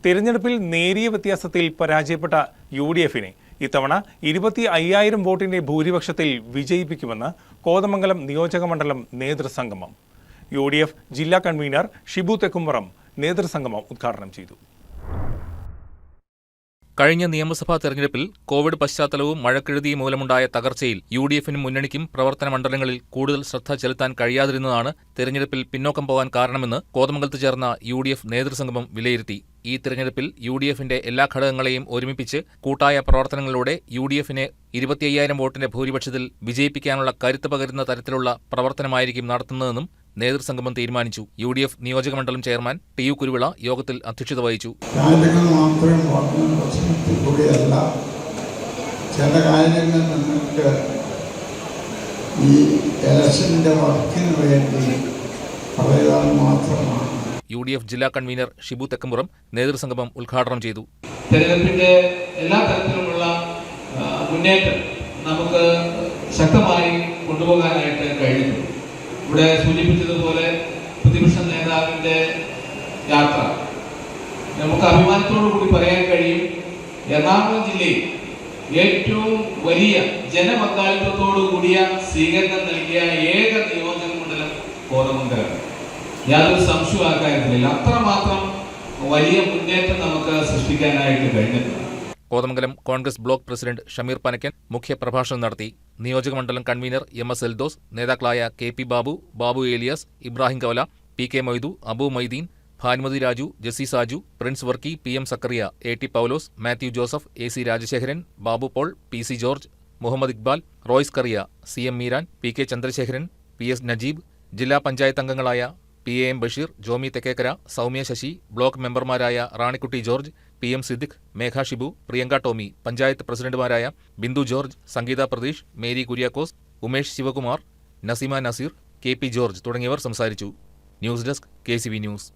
തിരഞ്ഞെടുപ്പിൽ നേരിയ വ്യത്യാസത്തിൽ പരാജയപ്പെട്ട യുഡിഎഫിനെ ഇത്തവണ 25,000 വോട്ടിന്റെ ഭൂരിപക്ഷത്തിൽ വിജയിപ്പിക്കുമെന്ന് കോതമംഗലം നിയോജകമണ്ഡലം നേതൃസംഗമം. യുഡിഎഫ് ജില്ലാ കൺവീനർ ഷിബു തെക്കുംപുറം നേതൃസംഗമം ഉദ്ഘാടനം ചെയ്തു. കഴിഞ്ഞ നിയമസഭാ തെരഞ്ഞെടുപ്പിൽ കോവിഡ് പശ്ചാത്തലവും മഴക്കെടുതിയും മൂലമുണ്ടായ തകർച്ചയിൽ യുഡിഎഫിനും മുന്നണിക്കും പ്രവർത്തന മണ്ഡലങ്ങളിൽ കൂടുതൽ ശ്രദ്ധ ചെലുത്താൻ കഴിയാതിരുന്നതാണ് തെരഞ്ഞെടുപ്പിൽ പിന്നോക്കം പോകാൻ കാരണമെന്ന് കോതമംഗലത്ത് ചേർന്ന യുഡിഎഫ് നേതൃസംഗമം വിലയിരുത്തി. ഈ തെരഞ്ഞെടുപ്പിൽ യുഡിഎഫിന്റെ എല്ലാ ഘടകങ്ങളെയും ഒരുമിപ്പിച്ച് കൂട്ടായ പ്രവർത്തനങ്ങളിലൂടെ യുഡിഎഫിനെ 25,000 വോട്ടിന്റെ ഭൂരിപക്ഷത്തിൽ വിജയിപ്പിക്കാനുള്ള കരുത്ത് പകരുന്ന തരത്തിലുള്ള പ്രവർത്തനമായിരിക്കും നടത്തുന്നതെന്നും നേതൃസംഗമം തീരുമാനിച്ചു. യുഡിഎഫ് നിയോജകമണ്ഡലം ചെയർമാൻ ടി യു കുരുവിള യോഗത്തിൽ അധ്യക്ഷത വഹിച്ചു. ചില കാര്യങ്ങൾ നിങ്ങൾക്ക് ഈ ഇലക്ഷന്റെ വർക്കിന് വേണ്ടി പറയാൻ മാത്രമാണ്. യുഡിഎഫ് ജില്ലാ കൺവീനർ ഷിബു തെക്കുംപുറം നേതൃസംഗമം ഉദ്ഘാടനം ചെയ്തു. തെരഞ്ഞെടുപ്പിന്റെ എല്ലാ തരത്തിലുമുള്ള മുന്നേറ്റം നമുക്ക് ശക്തമായി കൊണ്ടുപോകാനായിട്ട് കഴിഞ്ഞിട്ടുണ്ട്. ഇവിടെ സൂചിപ്പിച്ചതുപോലെ പ്രതിപക്ഷ നേതാവിന്റെ യാത്ര നമുക്ക് അഭിമാനത്തോടു കൂടി പറയാൻ കഴിയും. എറണാകുളം ജില്ലയിൽ ഏറ്റവും വലിയ ജനപങ്കാളിത്തത്തോടു കൂടിയ സ്വീകരണം നൽകിയ ഏക നിയോജക മണ്ഡലം കോതമംഗലം. യാതൊരു സംശയവും ആ കാര്യത്തിലില്ല. അത്രമാത്രം വലിയ മുന്നേറ്റം നമുക്ക് സൃഷ്ടിക്കാനായിട്ട് കഴിഞ്ഞിട്ടുണ്ട്. കോതമംഗലം കോൺഗ്രസ് ബ്ലോക്ക് പ്രസിഡന്റ് ഷമീർ പനക്കൻ മുഖ്യപ്രഭാഷണം നടത്തി. നിയോജകമണ്ഡലം കൺവീനർ എം.എസ്. എൽദോസ്, നേതാക്കളായ K P. Babu, Babu Elias, Ibrahim Kavala, P K. Moidu, Abu Moideen, Bhanumathi Raju, Jessy Saju, Prince Varkey, P M. Zacharia, A T. Paulose, Mathew Joseph, A C. Rajasekharan, Babu Paul, P C. George, Muhammad Iqbal, Royce Kariya, C M. Meeran, P K. Chandrasekharan, P S. Najeeb, ജില്ലാ പഞ്ചായത്ത് അംഗങ്ങളായ പി.എ.എം. ബഷീർ, ജോമി തെക്കേക്കര, സൗമ്യ ശശി, ബ്ലോക്ക് മെമ്പർമാരായ റാണിക്കുട്ടി ജോർജ്, പി.എം. സിദ്ദിഖ്, മേഘ ഷിബു, പ്രിയങ്ക ടോമി, പഞ്ചായത്ത് പ്രസിഡന്റുമാരായ ബിന്ദു ജോർജ്, സംഗീത പ്രതീഷ്, മേരി കുര്യാക്കോസ്, ഉമേഷ് ശിവകുമാർ, നസീമ നസീർ, കെ.പി. ജോർജ് തുടങ്ങിയവർ സംസാരിച്ചു. News desk KCV news.